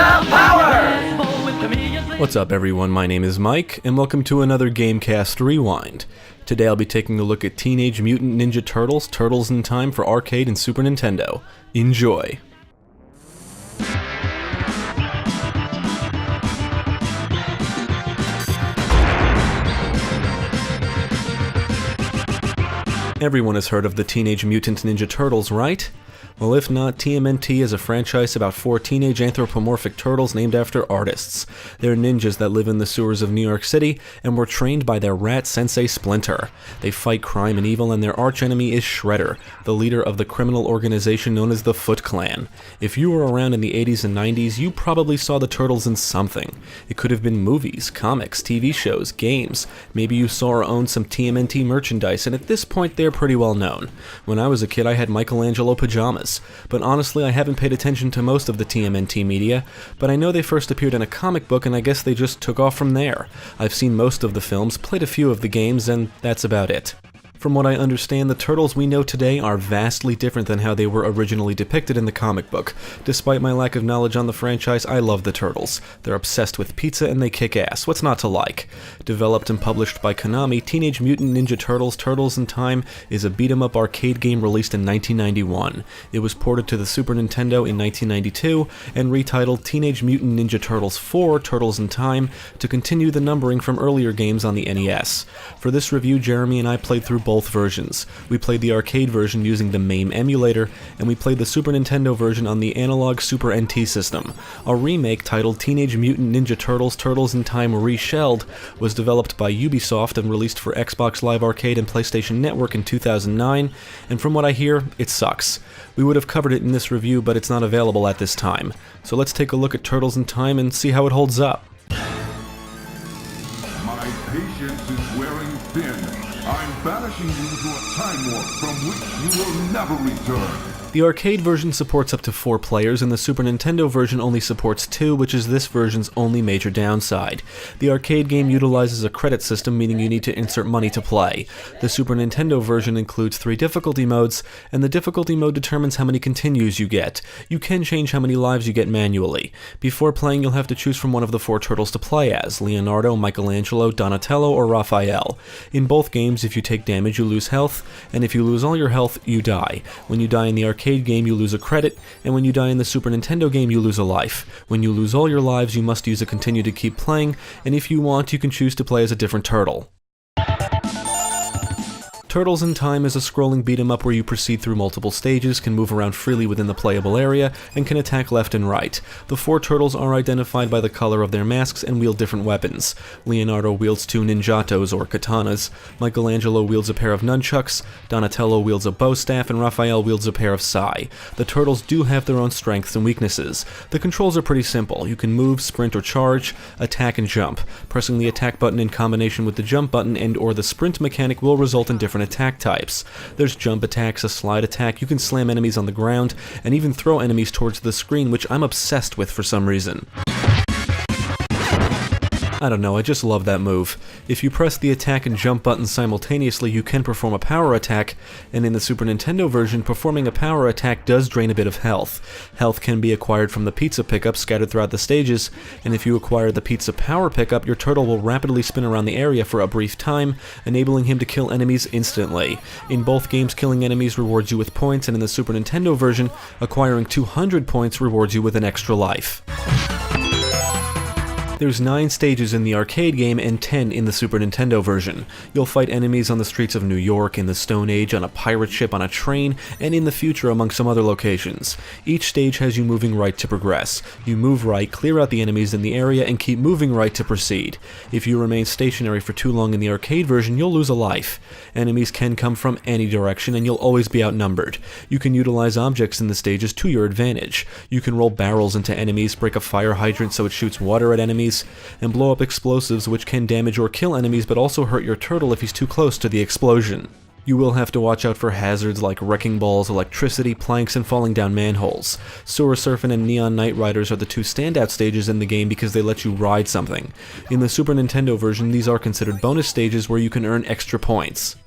Ninja Power! What's up everyone, my name is Mike, and welcome to another GameCast Rewind. Today I'll be taking a look at Teenage Mutant Ninja Turtles, Turtles in Time for Arcade and Super Nintendo. Enjoy! Everyone has heard of the Teenage Mutant Ninja Turtles, right? Well, if not, TMNT is a franchise about 4 teenage anthropomorphic turtles named after artists. They're ninjas that live in the sewers of New York City and were trained by their rat sensei Splinter. They fight crime and evil, and their archenemy is Shredder, the leader of the criminal organization known as the Foot Clan. If you were around in the 80s and 90s, you probably saw the Turtles in something. It could have been movies, comics, TV shows, games. Maybe you saw or owned some TMNT merchandise, and at this point they're pretty well known. When I was a kid, I had Michelangelo pajamas. But honestly, I haven't paid attention to most of the TMNT media, but I know they first appeared in a comic book and I guess they just took off from there. I've seen most of the films, played a few of the games, and that's about it. From what I understand, the Turtles we know today are vastly different than how they were originally depicted in the comic book. Despite my lack of knowledge on the franchise, I love the Turtles. They're obsessed with pizza and they kick ass. What's not to like? Developed and published by Konami, Teenage Mutant Ninja Turtles, Turtles in Time is a beat-em-up arcade game released in 1991. It was ported to the Super Nintendo in 1992 and retitled Teenage Mutant Ninja Turtles 4, Turtles in Time to continue the numbering from earlier games on the NES. For this review, Jeremy and I played through both versions. We played the arcade version using the MAME emulator, and we played the Super Nintendo version on the analog Super NT system. A remake titled Teenage Mutant Ninja Turtles, Turtles in Time Reshelled was developed by Ubisoft and released for Xbox Live Arcade and PlayStation Network in 2009, and from what I hear, it sucks. We would have covered it in this review, but it's not available at this time. So let's take a look at Turtles in Time and see how it holds up. My patience is wearing thin. I'm banishing you to a time warp from which you will never return. The arcade version supports up to 4 players, and the Super Nintendo version only supports 2, which is this version's only major downside. The arcade game utilizes a credit system, meaning you need to insert money to play. The Super Nintendo version includes 3 difficulty modes, and the difficulty mode determines how many continues you get. You can change how many lives you get manually. Before playing, you'll have to choose from one of the 4 turtles to play as: Leonardo, Michelangelo, Donatello, or Raphael. In both games, if you take damage, you lose health, and if you lose all your health, you die. When you die in the arcade game, you lose a credit, and when you die in the Super Nintendo game, you lose a life. When you lose all your lives, you must use a continue to keep playing, and if you want, you can choose to play as a different turtle. Turtles in Time is a scrolling beat-em-up where you proceed through multiple stages, can move around freely within the playable area, and can attack left and right. The 4 turtles are identified by the color of their masks and wield different weapons. Leonardo wields 2 ninjatos, or katanas, Michelangelo wields a pair of nunchucks, Donatello wields a bow staff, and Raphael wields a pair of sai. The turtles do have their own strengths and weaknesses. The controls are pretty simple. You can move, sprint, or charge, attack, and jump. Pressing the attack button in combination with the jump button and or the sprint mechanic will result in different attack types. There's jump attacks, a slide attack, you can slam enemies on the ground, and even throw enemies towards the screen, which I'm obsessed with for some reason. I don't know, I just love that move. If you press the attack and jump buttons simultaneously, you can perform a power attack, and in the Super Nintendo version, performing a power attack does drain a bit of health. Health can be acquired from the pizza pickup scattered throughout the stages, and if you acquire the pizza power pickup, your turtle will rapidly spin around the area for a brief time, enabling him to kill enemies instantly. In both games, killing enemies rewards you with points, and in the Super Nintendo version, acquiring 200 points rewards you with an extra life. There's 9 stages in the arcade game and 10 in the Super Nintendo version. You'll fight enemies on the streets of New York, in the Stone Age, on a pirate ship, on a train, and in the future among some other locations. Each stage has you moving right to progress. You move right, clear out the enemies in the area, and keep moving right to proceed. If you remain stationary for too long in the arcade version, you'll lose a life. Enemies can come from any direction, and you'll always be outnumbered. You can utilize objects in the stages to your advantage. You can roll barrels into enemies, break a fire hydrant so it shoots water at enemies, and blow up explosives which can damage or kill enemies but also hurt your turtle if he's too close to the explosion. You will have to watch out for hazards like wrecking balls, electricity, planks, and falling down manholes. Sewer Surfing and Neon Knight Riders are the 2 standout stages in the game because they let you ride something. In the Super Nintendo version, these are considered bonus stages where you can earn extra points.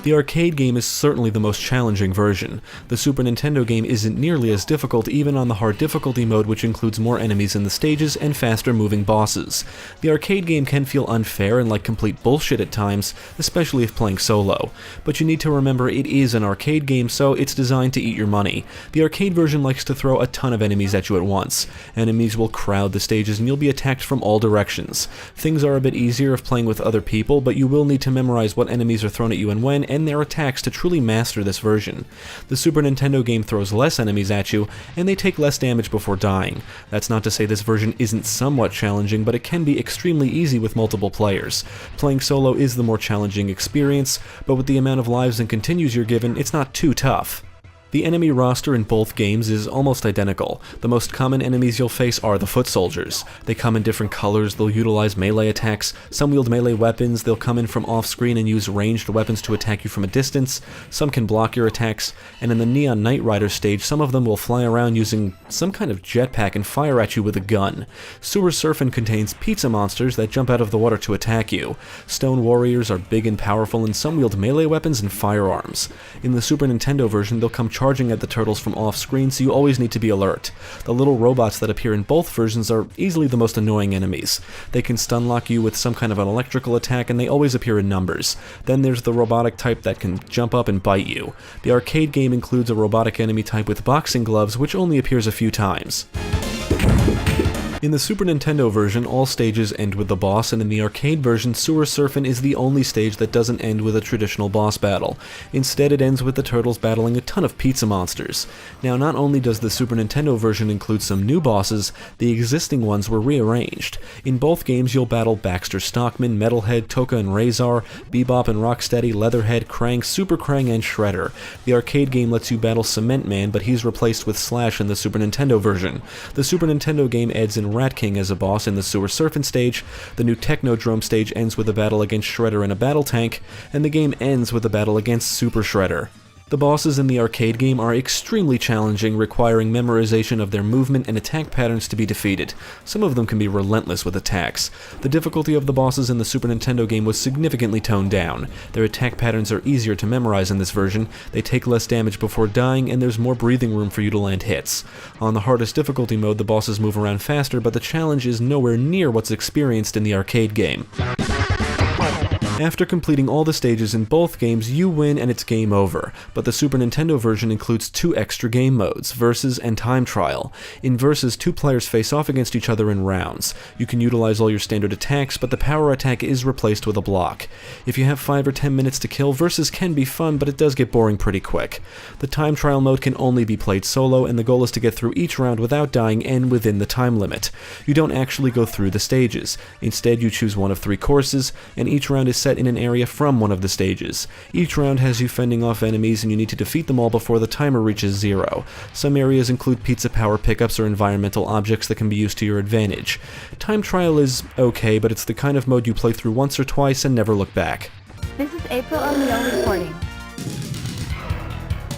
The arcade game is certainly the most challenging version. The Super Nintendo game isn't nearly as difficult even on the hard difficulty mode, which includes more enemies in the stages and faster moving bosses. The arcade game can feel unfair and like complete bullshit at times, especially if playing solo. But you need to remember it is an arcade game, so it's designed to eat your money. The arcade version likes to throw a ton of enemies at you at once. Enemies will crowd the stages and you'll be attacked from all directions. Things are a bit easier if playing with other people, but you will need to memorize what enemies are thrown at you and when, and their attacks to truly master this version. The Super Nintendo game throws less enemies at you, and they take less damage before dying. That's not to say this version isn't somewhat challenging, but it can be extremely easy with multiple players. Playing solo is the more challenging experience, but with the amount of lives and continues you're given, it's not too tough. The enemy roster in both games is almost identical. The most common enemies you'll face are the foot soldiers. They come in different colors, they'll utilize melee attacks, some wield melee weapons, they'll come in from off-screen and use ranged weapons to attack you from a distance, some can block your attacks, and in the Neon Knight Rider stage, some of them will fly around using some kind of jetpack and fire at you with a gun. Sewer Surfin' contains pizza monsters that jump out of the water to attack you. Stone Warriors are big and powerful, and some wield melee weapons and firearms. In the Super Nintendo version, they'll come charging at the turtles from off-screen, so you always need to be alert. The little robots that appear in both versions are easily the most annoying enemies. They can stun lock you with some kind of an electrical attack, and they always appear in numbers. Then there's the robotic type that can jump up and bite you. The arcade game includes a robotic enemy type with boxing gloves, which only appears a few times. In the Super Nintendo version, all stages end with the boss, and in the arcade version, Sewer Surfin' is the only stage that doesn't end with a traditional boss battle. Instead, it ends with the turtles battling a ton of pizza monsters. Now, not only does the Super Nintendo version include some new bosses, the existing ones were rearranged. In both games, you'll battle Baxter Stockman, Metalhead, Toka and Razor, Bebop and Rocksteady, Leatherhead, Krang, Super Krang, and Shredder. The arcade game lets you battle Cement Man, but he's replaced with Slash in the Super Nintendo version. The Super Nintendo game ends in Rat King as a boss in the Sewer Surfin' stage, the new Technodrome stage ends with a battle against Shredder in a battle tank, and the game ends with a battle against Super Shredder. The bosses in the arcade game are extremely challenging, requiring memorization of their movement and attack patterns to be defeated. Some of them can be relentless with attacks. The difficulty of the bosses in the Super Nintendo game was significantly toned down. Their attack patterns are easier to memorize in this version, they take less damage before dying, and there's more breathing room for you to land hits. On the hardest difficulty mode, the bosses move around faster, but the challenge is nowhere near what's experienced in the arcade game. After completing all the stages in both games, you win and it's game over, but the Super Nintendo version includes 2 extra game modes, Versus and Time Trial. In Versus, 2 players face off against each other in rounds. You can utilize all your standard attacks, but the power attack is replaced with a block. If you have 5 or 10 minutes to kill, Versus can be fun, but it does get boring pretty quick. The Time Trial mode can only be played solo, and the goal is to get through each round without dying and within the time limit. You don't actually go through the stages. Instead, you choose one of 3 courses, and each round is set in an area from one of the stages. Each round has you fending off enemies and you need to defeat them all before the timer reaches 0. Some areas include pizza power pickups or environmental objects that can be used to your advantage. Time Trial is okay, but it's the kind of mode you play through once or twice and never look back. This is April O'Neil reporting.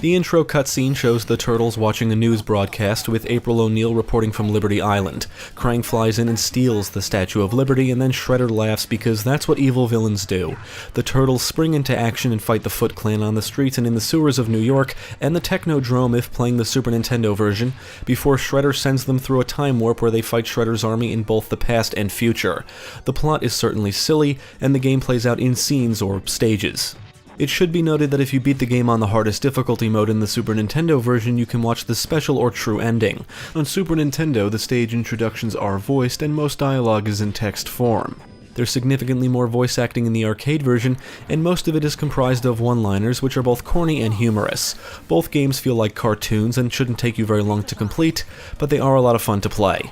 The intro cutscene shows the Turtles watching a news broadcast with April O'Neil reporting from Liberty Island. Krang flies in and steals the Statue of Liberty, and then Shredder laughs because that's what evil villains do. The Turtles spring into action and fight the Foot Clan on the streets and in the sewers of New York, and the Technodrome if playing the Super Nintendo version, before Shredder sends them through a time warp where they fight Shredder's army in both the past and future. The plot is certainly silly, and the game plays out in scenes or stages. It should be noted that if you beat the game on the hardest difficulty mode in the Super Nintendo version, you can watch the special or true ending. On Super Nintendo, the stage introductions are voiced and most dialogue is in text form. There's significantly more voice acting in the arcade version, and most of it is comprised of one-liners, which are both corny and humorous. Both games feel like cartoons and shouldn't take you very long to complete, but they are a lot of fun to play.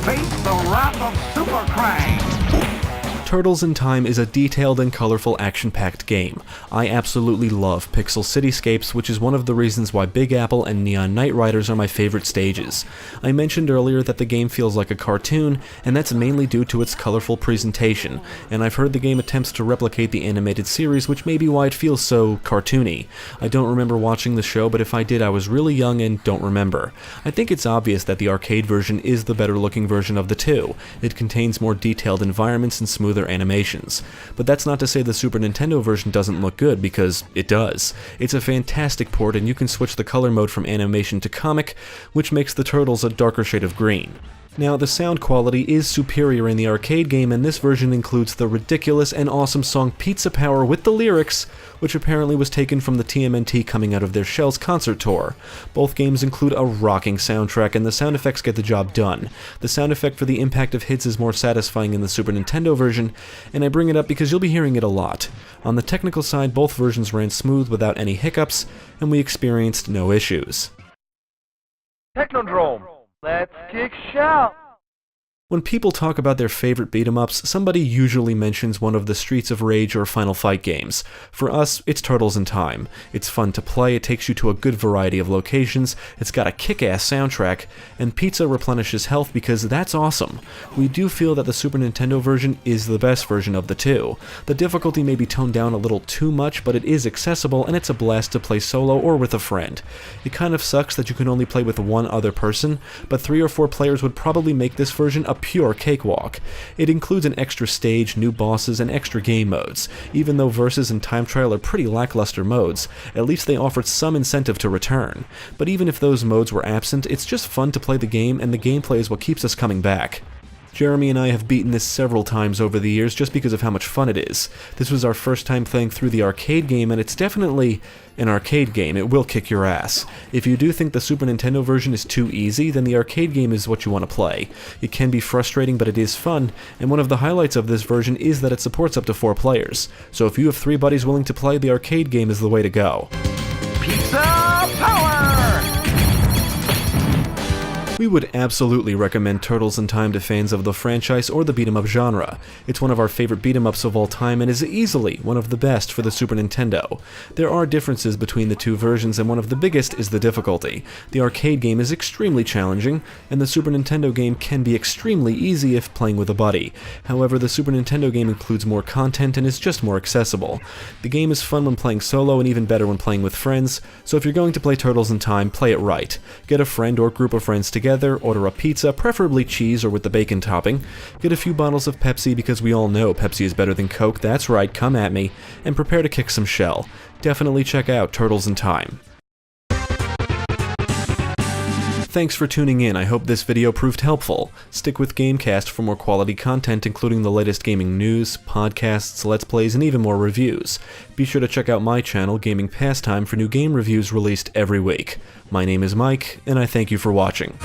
Face the wrath of Super Krang! Turtles in Time is a detailed and colorful action-packed game. I absolutely love pixel cityscapes, which is one of the reasons why Big Apple and Neon Knight Riders are my favorite stages. I mentioned earlier that the game feels like a cartoon, and that's mainly due to its colorful presentation, and I've heard the game attempts to replicate the animated series, which may be why it feels so cartoony. I don't remember watching the show, but if I did, I was really young and don't remember. I think it's obvious that the arcade version is the better looking version of the two. It contains more detailed environments and smoother their animations. But that's not to say the Super Nintendo version doesn't look good, because it does. It's a fantastic port, and you can switch the color mode from animation to comic, which makes the Turtles a darker shade of green. Now, the sound quality is superior in the arcade game, and this version includes the ridiculous and awesome song Pizza Power with the lyrics, which apparently was taken from the TMNT coming out of their Shells concert tour. Both games include a rocking soundtrack, and the sound effects get the job done. The sound effect for the impact of hits is more satisfying in the Super Nintendo version, and I bring it up because you'll be hearing it a lot. On the technical side, both versions ran smooth without any hiccups, and we experienced no issues. Technodrome, let's kick shout! When people talk about their favorite beat-em-ups, somebody usually mentions one of the Streets of Rage or Final Fight games. For us, it's Turtles in Time. It's fun to play, it takes you to a good variety of locations, it's got a kick-ass soundtrack, and pizza replenishes health because that's awesome. We do feel that the Super Nintendo version is the best version of the two. The difficulty may be toned down a little too much, but it is accessible and it's a blast to play solo or with a friend. It kind of sucks that you can only play with one other person, but 3 or 4 players would probably make this version a pure cakewalk. It includes an extra stage, new bosses, and extra game modes. Even though Versus and Time Trial are pretty lackluster modes, at least they offered some incentive to return. But even if those modes were absent, it's just fun to play the game, and the gameplay is what keeps us coming back. Jeremy and I have beaten this several times over the years just because of how much fun it is. This was our first time playing through the arcade game, and it's definitely an arcade game. It will kick your ass. If you do think the Super Nintendo version is too easy, then the arcade game is what you want to play. It can be frustrating, but it is fun, and one of the highlights of this version is that it supports up to 4 players. So if you have 3 buddies willing to play, the arcade game is the way to go. Pizza Power! We would absolutely recommend Turtles in Time to fans of the franchise or the beat-em-up genre. It's one of our favorite beat-em-ups of all time and is easily one of the best for the Super Nintendo. There are differences between the two versions, and one of the biggest is the difficulty. The arcade game is extremely challenging, and the Super Nintendo game can be extremely easy if playing with a buddy. However, the Super Nintendo game includes more content and is just more accessible. The game is fun when playing solo and even better when playing with friends, so if you're going to play Turtles in Time, play it right. Get a friend or group of friends together, order a pizza, preferably cheese or with the bacon topping, get a few bottles of Pepsi because we all know Pepsi is better than Coke, that's right, come at me, and prepare to kick some shell. Definitely check out Turtles in Time. Thanks for tuning in, I hope this video proved helpful. Stick with GameCast for more quality content including the latest gaming news, podcasts, let's plays, and even more reviews. Be sure to check out my channel, Gaming Pastime, for new game reviews released every week. My name is Mike, and I thank you for watching.